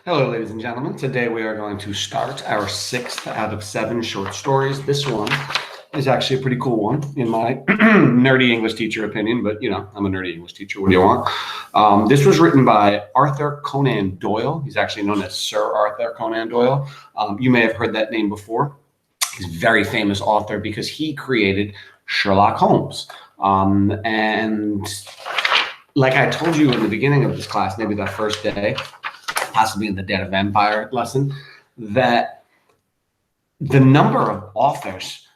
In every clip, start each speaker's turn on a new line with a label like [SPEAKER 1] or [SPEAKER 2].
[SPEAKER 1] Hello, ladies and gentlemen. Today we are going to start our 6th out of 7 short stories. This one is actually a pretty cool one in my nerdy English teacher opinion, but I'm a nerdy English teacher. What do you want? This was written by Arthur Conan Doyle. He's actually known as Sir Arthur Conan Doyle. You may have heard that name before. He's a very famous author because he created Sherlock Holmes. And like I told you in the beginning of this class, maybe that first day, possibly in the Dead of Empire lesson, that the number of authors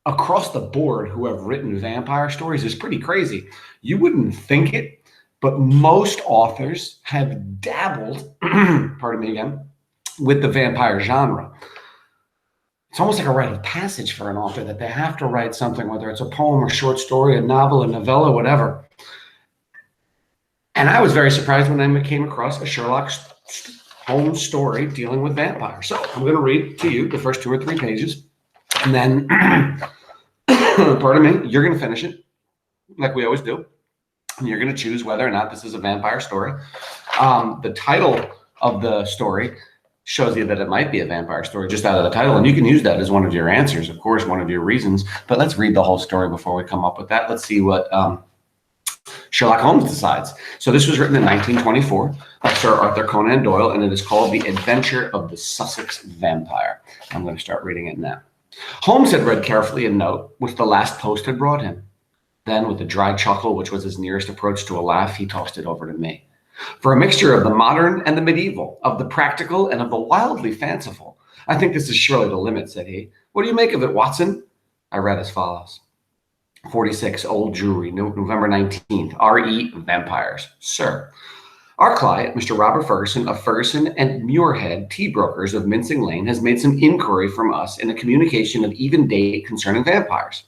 [SPEAKER 1] across the board who have written vampire stories is pretty crazy. You wouldn't think it, but most authors have dabbled, pardon me again, with the vampire genre. It's almost like a rite of passage for an author that they have to write something, whether it's a poem, a short story, a novel, a novella, whatever. And I was very surprised when I came across a Sherlock Holmes story dealing with vampires. So I'm going to read to you the first 2 or 3 pages, and then, pardon me, you're going to finish it like we always do, and you're going to choose whether or not this is a vampire story. The title of the story shows you that it might be a vampire story just out of the title, and you can use that as one of your answers, of course, one of your reasons. But let's read the whole story before we come up with that. Let's see what Sherlock Holmes decides. So this was written in 1924 by Sir Arthur Conan Doyle, and it is called The Adventure of the Sussex Vampire. I'm going to start reading it now. Holmes had read carefully a note which the last post had brought him. Then, with a dry chuckle, which was his nearest approach to a laugh, he tossed it over to me. For a mixture of the modern and the medieval, of the practical and of the wildly fanciful, I think this is surely the limit, said he. What do you make of it, Watson? I read as follows. 46, Old Jewelry, November 19th, R.E. Vampires. Sir, our client, Mr. Robert Ferguson of Ferguson and Muirhead Tea Brokers of Mincing Lane, has made some inquiry from us in a communication of even date concerning vampires.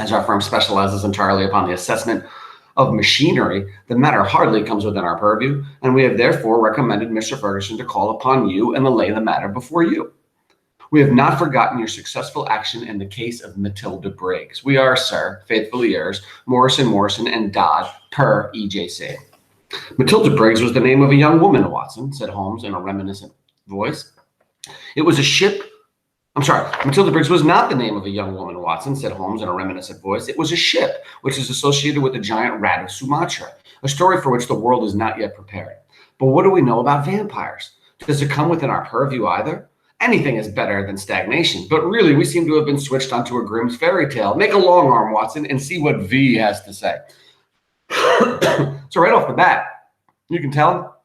[SPEAKER 1] As our firm specializes entirely upon the assessment of machinery, the matter hardly comes within our purview, and we have therefore recommended Mr. Ferguson to call upon you and to lay the matter before you. We have not forgotten your successful action in the case of Matilda Briggs. We are, sir, faithfully yours, Morrison and Dodd, per EJC. Matilda Briggs was the name of a young woman, Watson, said Holmes in a reminiscent voice. It was a ship. Matilda Briggs was not the name of a young woman, Watson, said Holmes in a reminiscent voice. It was a ship, which is associated with the giant rat of Sumatra, a story for which the world is not yet prepared. But what do we know about vampires? Does it come within our purview either? Anything is better than stagnation, but really we seem to have been switched onto a Grimm's fairy tale. Make a long arm, Watson, and see what V has to say. So right off the bat, you can tell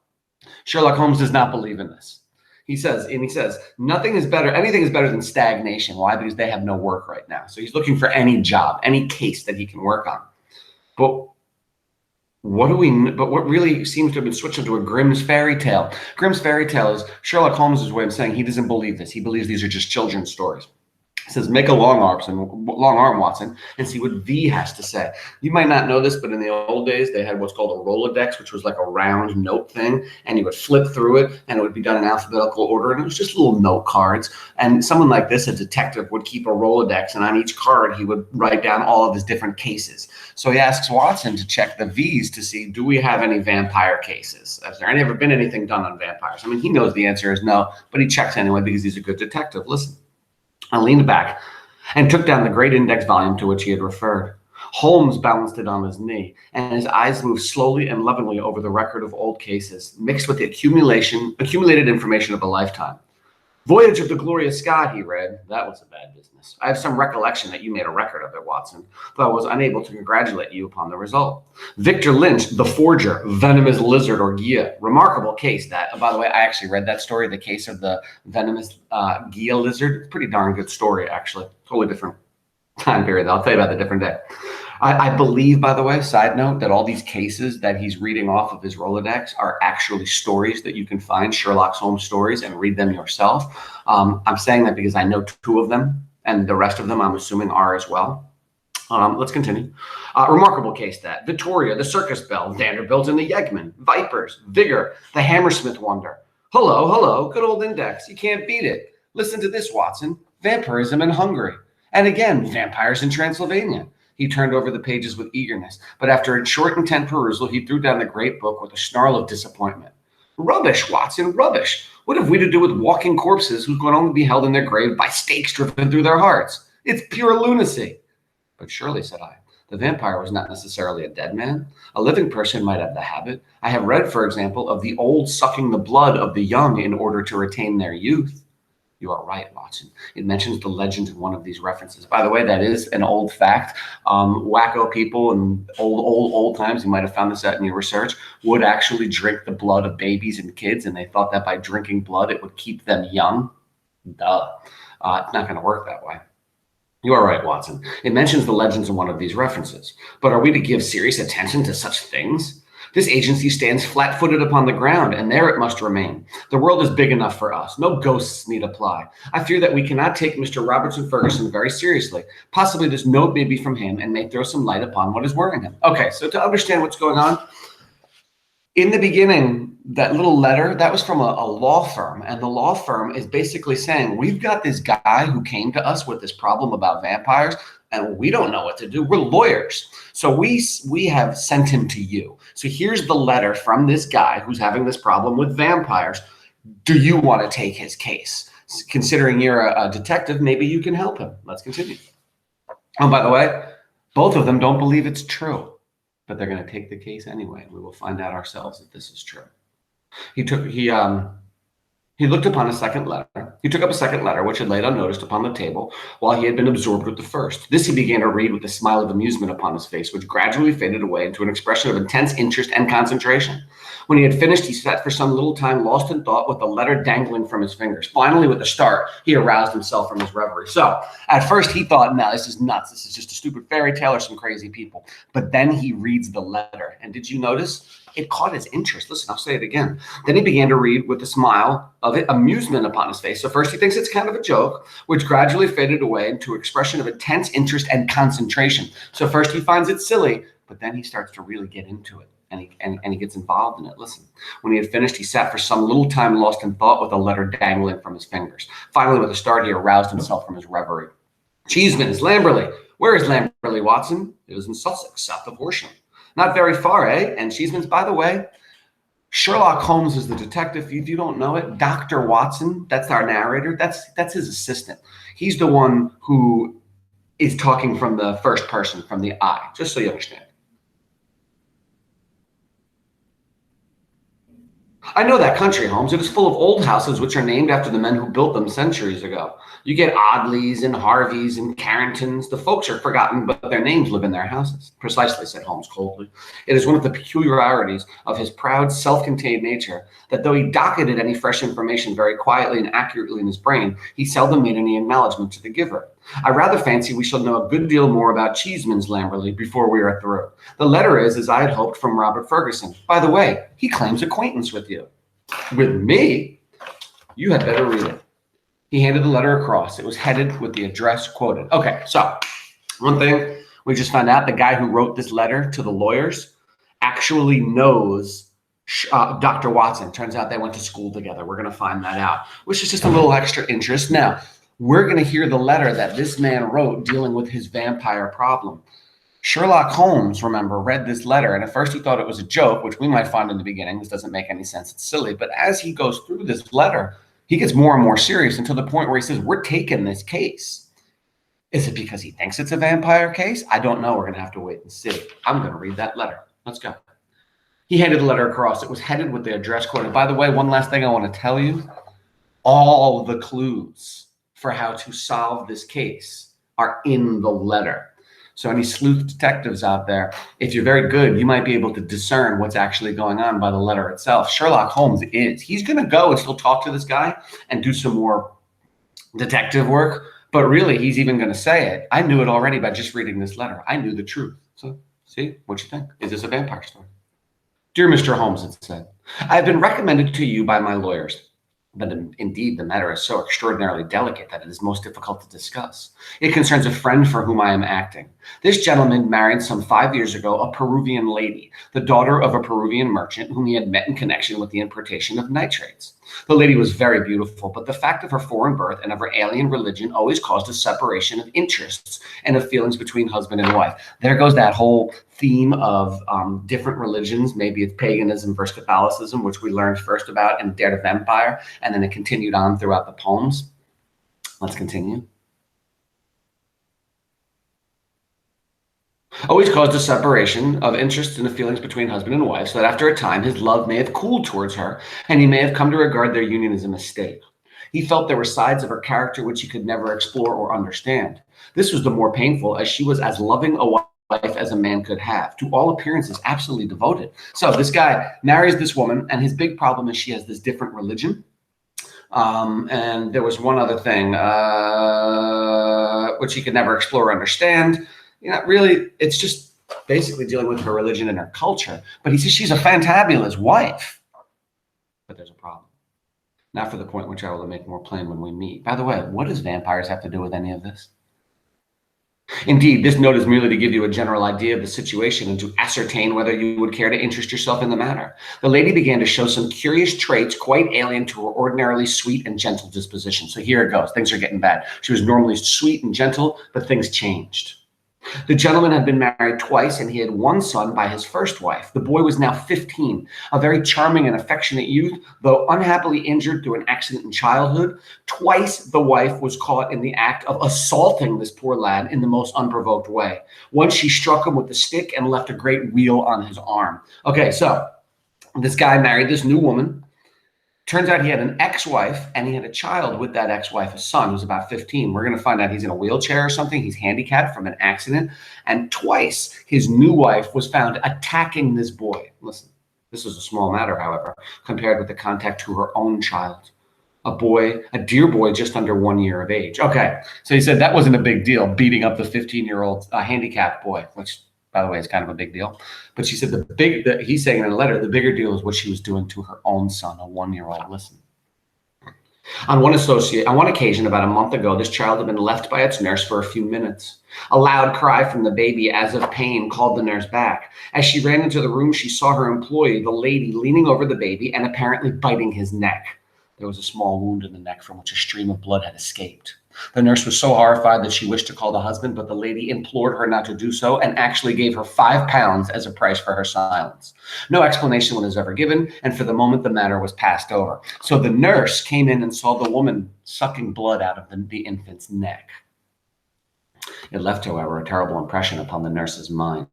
[SPEAKER 1] Sherlock Holmes does not believe in this. He says, anything is better than stagnation. Why? Because they have no work right now. So he's looking for any job, any case that he can work on. But what really seems to have been switched into a Grimm's fairy tale. Grimm's fairy tale is Sherlock Holmes' way of saying he doesn't believe this. He believes these are just children's stories. He says, make a long arm, Watson, and see what V has to say. You might not know this, but in the old days, they had what's called a Rolodex, which was like a round note thing, and you would flip through it, and it would be done in alphabetical order, and it was just little note cards. And someone like this, a detective, would keep a Rolodex, and on each card, he would write down all of his different cases. So he asks Watson to check the V's to see, do we have any vampire cases? Has there ever been anything done on vampires? I mean, he knows the answer is no, but he checks anyway because he's a good detective. Listen. I leaned back and took down the great index volume to which he had referred. Holmes balanced it on his knee, and his eyes moved slowly and lovingly over the record of old cases, mixed with the accumulated information of a lifetime. Voyage of the Glorious Scott, he read. That was a bad business. I have some recollection that you made a record of it, Watson, though I was unable to congratulate you upon the result. Victor Lynch, the forger, venomous lizard or Gia. Remarkable case that. By the way, I actually read that story, the case of the venomous Gia lizard. Pretty darn good story, actually. Totally different time period. I'll tell you about it a different day. I believe, by the way, side note, that all these cases that he's reading off of his Rolodex are actually stories that you can find, Sherlock Holmes stories, and read them yourself. I'm saying that because I know 2 of them, and the rest of them I'm assuming are as well. Let's continue. Remarkable case that. Victoria, the circus belle, Vanderbilt and the Yeggman, Vipers, Vigor, the Hammersmith wonder. Hello, good old index. You can't beat it. Listen to this, Watson. Vampirism in Hungary. And again, vampires in Transylvania. He turned over the pages with eagerness, but after a short, intent perusal, he threw down the great book with a snarl of disappointment. Rubbish, Watson, rubbish. What have we to do with walking corpses who can only be held in their grave by stakes driven through their hearts? It's pure lunacy. But surely, said I, the vampire was not necessarily a dead man. A living person might have the habit. I have read, for example, of the old sucking the blood of the young in order to retain their youth. You are right, Watson. It mentions the legend in one of these references. By the way, that is an old fact. Wacko people in old times, you might have found this out in your research, would actually drink the blood of babies and kids, and they thought that by drinking blood, it would keep them young. Duh. It's not going to work that way. You are right, Watson. It mentions the legends in one of these references. But are we to give serious attention to such things? This agency stands flat-footed upon the ground, and there it must remain. The world is big enough for us. No ghosts need apply. I fear that we cannot take Mr. Robertson Ferguson very seriously. Possibly this note may be from him and may throw some light upon what is worrying him. Okay, so to understand what's going on, in the beginning, that little letter, that was from a law firm. And the law firm is basically saying, we've got this guy who came to us with this problem about vampires, and we don't know what to do. We're lawyers. So we have sent him to you. So here's the letter from this guy who's having this problem with vampires. Do you want to take his case? Considering you're a detective, maybe you can help him. Let's continue. Oh, by the way, both of them don't believe it's true. But they're going to take the case anyway. We will find out ourselves if this is true. He looked upon a second letter. He took up a second letter, which had laid unnoticed upon the table, while he had been absorbed with the first. This he began to read with a smile of amusement upon his face, which gradually faded away into an expression of intense interest and concentration. When he had finished, he sat for some little time lost in thought with the letter dangling from his fingers. Finally, with a start, he aroused himself from his reverie. So, at first he thought, no, this is nuts. This is just a stupid fairy tale or some crazy people. But then he reads the letter. And did you notice? It caught his interest. Listen, I'll say it again. Then he began to read with a smile of amusement upon his face. So first he thinks it's kind of a joke, which gradually faded away into an expression of intense interest and concentration. So first he finds it silly, but then he starts to really get into it. And he gets involved in it. Listen, when he had finished, he sat for some little time lost in thought with a letter dangling from his fingers. Finally, with a start, he aroused himself from his reverie. Cheeseman is Lamberley. Where is Lamberley, Watson? It was in Sussex, south of Horsham. Not very far, eh? And Cheeseman's, by the way, Sherlock Holmes is the detective. If you don't know it, Dr. Watson, that's our narrator. That's his assistant. He's the one who is talking from the first person, from the I, just so you understand. I know that country, Holmes. It is full of old houses which are named after the men who built them centuries ago. You get Audleys and Harveys and Carringtons. The folks are forgotten, but their names live in their houses. Precisely, said Holmes coldly. It is one of the peculiarities of his proud, self-contained nature that though he docketed any fresh information very quietly and accurately in his brain, he seldom made any acknowledgment to the giver. I rather fancy we shall know a good deal more about Cheeseman's Lamberley before we are through. The letter is, as I had hoped, from Robert Ferguson. By the way, he claims acquaintance with you. With me? You had better read it. He handed the letter across. It was headed with the address quoted. Okay, so one thing we just found out, the guy who wrote this letter to the lawyers actually knows Dr. Watson. Turns out they went to school together. We're going to find that out, which is just a little extra interest. Now, we're going to hear the letter that this man wrote dealing with his vampire problem. Sherlock Holmes, remember, read this letter, and at first he thought it was a joke, which we might find in the beginning. This doesn't make any sense. It's silly. But as he goes through this letter, he gets more and more serious until the point where he says, we're taking this case. Is it because he thinks it's a vampire case? I don't know. We're going to have to wait and see. I'm going to read that letter. Let's go. He handed the letter across. It was headed with the address quoted. By the way, one last thing I want to tell you. All the clues for how to solve this case are in the letter. So any sleuth detectives out there, if you're very good, you might be able to discern what's actually going on by the letter itself. Sherlock Holmes is. He's going to go and still talk to this guy and do some more detective work. But really, he's even going to say it. I knew it already by just reading this letter. I knew the truth. So, see, what you think? Is this a vampire story? Dear Mr. Holmes, it said, I have been recommended to you by my lawyers. But indeed, the matter is so extraordinarily delicate that it is most difficult to discuss. It concerns a friend for whom I am acting. This gentleman married some 5 years ago a Peruvian lady, the daughter of a Peruvian merchant whom he had met in connection with the importation of nitrates. The lady was very beautiful, but the fact of her foreign birth and of her alien religion always caused a separation of interests and of feelings between husband and wife. There goes that whole theme of different religions. Maybe it's paganism versus Catholicism, which we learned first about in Dare to Vampire, and then it continued on throughout the poems. Let's continue. Always caused a separation of interest in the feelings between husband and wife, so that after a time his love may have cooled towards her, and he may have come to regard their union as a mistake. He felt there were sides of her character which he could never explore or understand. This was the more painful as she was as loving a wife as a man could have, to all appearances absolutely devoted. So this guy marries this woman, and his big problem is she has this different religion. And there was one other thing, which he could never explore or understand. Really, it's just basically dealing with her religion and her culture. But he says she's a fantabulous wife. But there's a problem. Not for the point which I will make more plain when we meet. By the way, what does vampires have to do with any of this? Indeed, this note is merely to give you a general idea of the situation and to ascertain whether you would care to interest yourself in the matter. The lady began to show some curious traits quite alien to her ordinarily sweet and gentle disposition. So here it goes. Things are getting bad. She was normally sweet and gentle, but things changed. The gentleman had been married twice, and he had one son by his first wife. The boy was now 15, a very charming and affectionate youth, though unhappily injured through an accident in childhood. Twice the wife was caught in the act of assaulting this poor lad in the most unprovoked way. Once she struck him with a stick and left a great weal on his arm. Okay, so this guy married this new woman. Turns out he had an ex-wife, and he had a child with that ex-wife, a son who's about 15. We're going to find out he's in a wheelchair or something. He's handicapped from an accident. And twice his new wife was found attacking this boy. Listen, this is a small matter, however, compared with the contact to her own child. A dear boy just under 1 year of age. Okay, so he said that wasn't a big deal, beating up the 15-year-old handicapped boy, which, by the way, is kind of a big deal. But she said he's saying in a letter, the bigger deal is what she was doing to her own son, a 1-year-old. Listen. On one occasion, about a month ago, this child had been left by its nurse for a few minutes. A loud cry from the baby, as of pain, called the nurse back. As she ran into the room, she saw her employee, the lady, leaning over the baby and apparently biting his neck. There was a small wound in the neck from which a stream of blood had escaped. The nurse was so horrified that she wished to call the husband, but the lady implored her not to do so and actually gave her £5 as a price for her silence. No explanation was ever given, and for the moment the matter was passed over. So the nurse came in and saw the woman sucking blood out of the infant's neck. It left, however, a terrible impression upon the nurse's mind.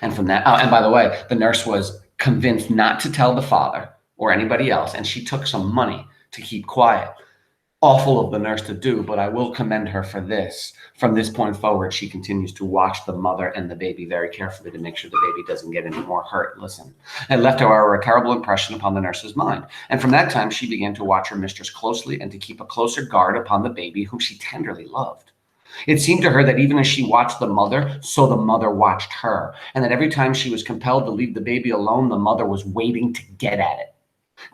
[SPEAKER 1] And from that, and by the way, the nurse was convinced not to tell the father or anybody else, and she took some money to keep quiet. Awful of the nurse to do, but I will commend her for this. From this point forward, she continues to watch the mother and the baby very carefully to make sure the baby doesn't get any more hurt. Listen. It left, however, a terrible impression upon the nurse's mind. And from that time, she began to watch her mistress closely and to keep a closer guard upon the baby, whom she tenderly loved. It seemed to her that even as she watched the mother, so the mother watched her, and that every time she was compelled to leave the baby alone, the mother was waiting to get at it.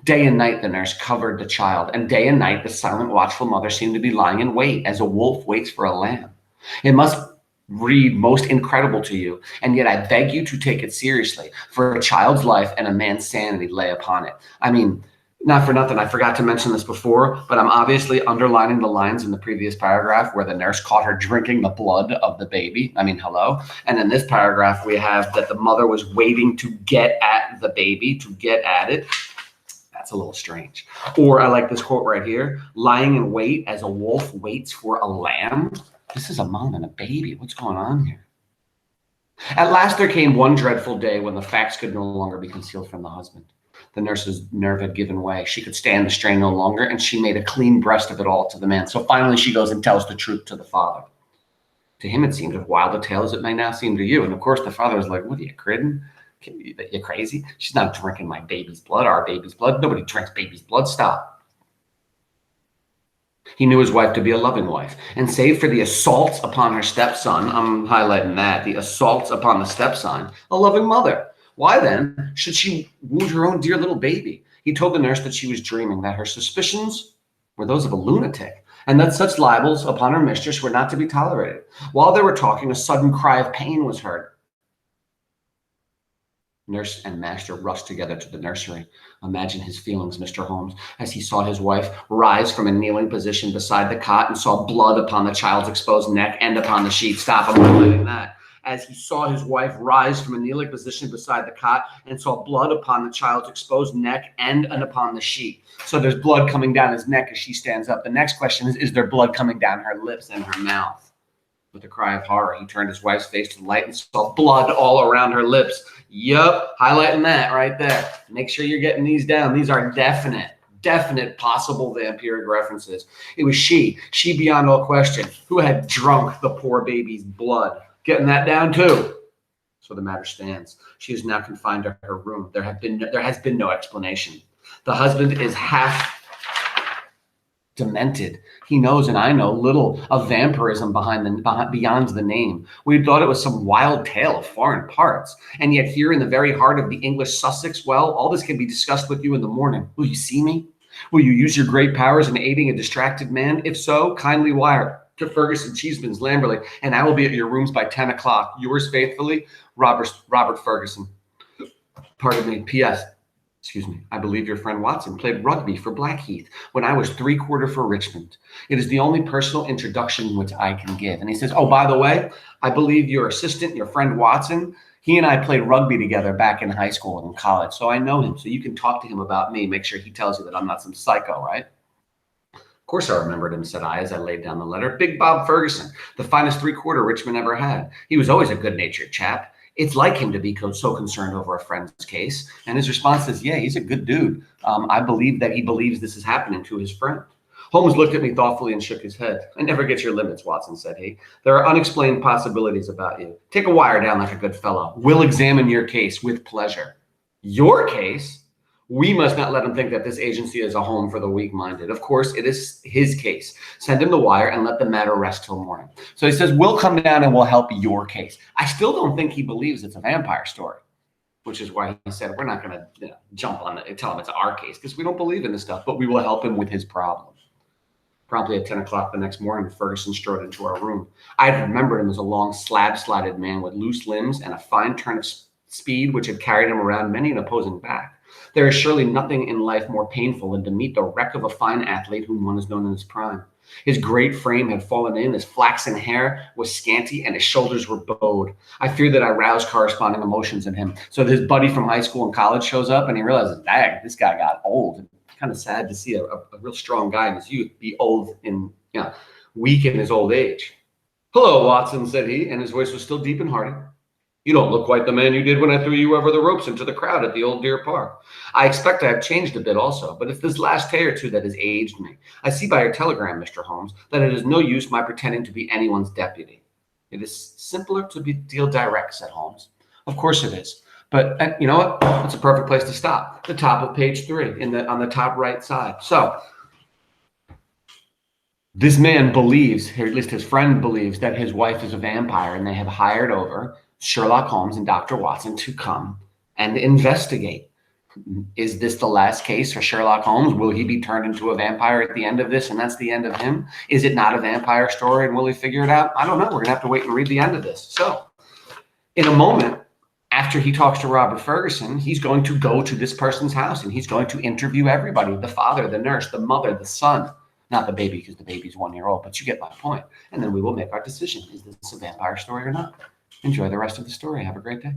[SPEAKER 1] Day and night, the nurse covered the child, and day and night, the silent, watchful mother seemed to be lying in wait as a wolf waits for a lamb. It must read most incredible to you, and yet I beg you to take it seriously, for a child's life and a man's sanity lay upon it. I mean, not for nothing, I forgot to mention this before, but I'm obviously underlining the lines in the previous paragraph where the nurse caught her drinking the blood of the baby. I mean, hello. And in this paragraph, we have that the mother was waiting to get at the baby, to get at it. That's a little strange. Or I like this quote right here, lying in wait as a wolf waits for a lamb. This is a mom and a baby. What's going on here? At last there came one dreadful day when the facts could no longer be concealed from the husband. The nurse's nerve had given way. She could stand the strain no longer, and she made a clean breast of it all to the man. So finally she goes and tells the truth to the father. To him it seemed as wild a tale as it may now seem to you. And of course the father was like, what are you kidding? You're crazy? She's not drinking my baby's blood, our baby's blood. Nobody drinks baby's blood. Stop. He knew his wife to be a loving wife, and save for the assaults upon her stepson, I'm highlighting that, the assaults upon the stepson, a loving mother. Why then should she wound her own dear little baby? He told the nurse that she was dreaming, that her suspicions were those of a lunatic, and that such libels upon her mistress were not to be tolerated. While they were talking, a sudden cry of pain was heard. Nurse and master rushed together to the nursery. Imagine his feelings, Mr. Holmes, as he saw his wife rise from a kneeling position beside the cot and saw blood upon the child's exposed neck and upon the sheet. Stop, I'm highlighting that. as he saw his wife rise from a kneeling position beside the cot and saw blood upon the child's exposed neck and upon the sheet. So there's blood coming down his neck as she stands up. The next question is there blood coming down her lips and her mouth? With a cry of horror, he turned his wife's face to the light and saw blood all around her lips. Yup, highlighting that right there. Make sure you're getting these down. These are definite possible vampiric references. It was she beyond all question, who had drunk the poor baby's blood. Getting that down too. So the matter stands. She is now confined to her room. There has been no explanation. The husband is half demented. He knows, and I know, little of vampirism beyond the name. We thought it was some wild tale of foreign parts. And yet here in the very heart of the English Sussex, well, all this can be discussed with you in the morning. Will you see me? Will you use your great powers in aiding a distracted man? If so, kindly wire to Ferguson Cheeseman's Lamberley, and I will be at your rooms by 10 o'clock. Yours faithfully, Robert Ferguson. Pardon me, P.S. Excuse me, I believe your friend Watson played rugby for Blackheath when I was 3/4 for Richmond. It is the only personal introduction which I can give. And he says, oh, by the way, I believe your assistant, your friend Watson, he and I played rugby together back in high school and in college. So I know him. So you can talk to him about me. Make sure he tells you that I'm not some psycho, right? Of course I remembered him, said I, as I laid down the letter. Big Bob Ferguson, the finest 3/4 Richmond ever had. He was always a good-natured chap. It's like him to be so concerned over a friend's case. And his response is, yeah, he's a good dude. I believe that he believes this is happening to his friend. Holmes looked at me thoughtfully and shook his head. I never get your limits, Watson, said he. There are unexplained possibilities about you. Take a wire down like a good fellow. We'll examine your case with pleasure. Your case? We must not let him think that this agency is a home for the weak-minded. Of course, it is his case. Send him the wire and let the matter rest till morning. So he says, we'll come down and we'll help your case. I still don't think he believes it's a vampire story, which is why he said, we're not going to jump on it and tell him it's our case because we don't believe in this stuff, but we will help him with his problem. Promptly at 10 o'clock the next morning, Ferguson strode into our room. I had remembered him as a long, slab-sided man with loose limbs and a fine turn of speed which had carried him around many an opposing back. There is surely nothing in life more painful than to meet the wreck of a fine athlete whom one has known in his prime. His great frame had fallen in, his flaxen hair was scanty, and his shoulders were bowed. I fear that I roused corresponding emotions in him. So his buddy from high school and college shows up, and he realizes, dang, this guy got old. Kind of sad to see a real strong guy in his youth be old and weak in his old age. Hello, Watson, said he, and his voice was still deep and hearty. You don't look quite the man you did when I threw you over the ropes into the crowd at the old Deer Park. I expect I have changed a bit also, but it's this last day or two that has aged me. I see by your telegram, Mr. Holmes, that it is no use my pretending to be anyone's deputy. It is simpler to deal direct, said Holmes. Of course it is. But you know what? It's a perfect place to stop. The top of page 3 on the top right side. So this man believes, or at least his friend believes, that his wife is a vampire, and they have hired over Sherlock Holmes and Dr. Watson to come and investigate. Is this the last case for Sherlock Holmes? Will he be turned into a vampire at the end of this, and that's the end of him? Is it not a vampire story, and will he figure it out? I don't know. We're going to have to wait and read the end of this. So in a moment, after he talks to Robert Ferguson, he's going to go to this person's house, and he's going to interview everybody, the father, the nurse, the mother, the son. Not the baby, because the baby's 1 year old, but you get my point. And then we will make our decision. Is this a vampire story or not? Enjoy the rest of the story. Have a great day.